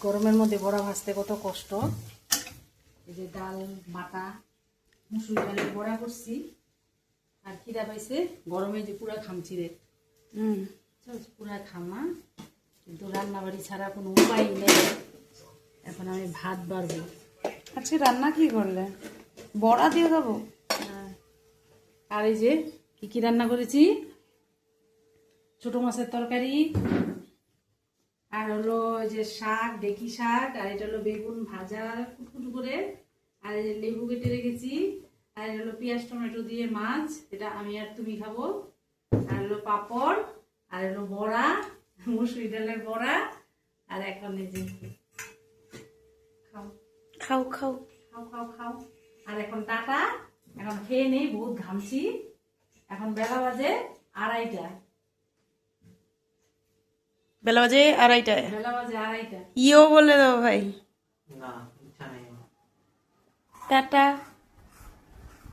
গরমের মধ্যে বড়া ভাজতে কত কষ্ট। এই যে ডাল বাটা মুসুর ডালের বড়া করছি, আর খিদা পাইছে গরমে যে পুরা খামছি রে। পুরা খামা, কিন্তু রান্না বাড়ি ছাড়া কোনো উপায় নেই। এখন আমি ভাত বাড়বো। আজকে রান্না কি করলে? বড়া দিয়ে দেবো। আর এই যে কি কি রান্না করেছি, ছোট মাছের তরকারি, আর হলো যে শাক, ঢেকি শাক, আর এটা হলো বেগুন ভাজা কুটকুটু করে, আর এই যে লেবু কেটে রেখেছি, আর এটা হলো পেঁয়াজ টমেটো দিয়ে মাছ, এটা আমি আর তুমি খাবো, আর হলো পাঁপড়, আর হলো বড়া, মুসুরি ডালের বড়া, আর এখন এই যে খাও খাও খাও খাও খাও খাও। আর এখন টাটা, এখন খেয়ে নেই, বহুত ঘামছি। এখন বেলা বাজে 2:30। বেলা বাজে 2:30টায়। বেলা বাজে 2:30। ইও বলে দাও ভাই। না, ইচ্ছা নেই। টাটা।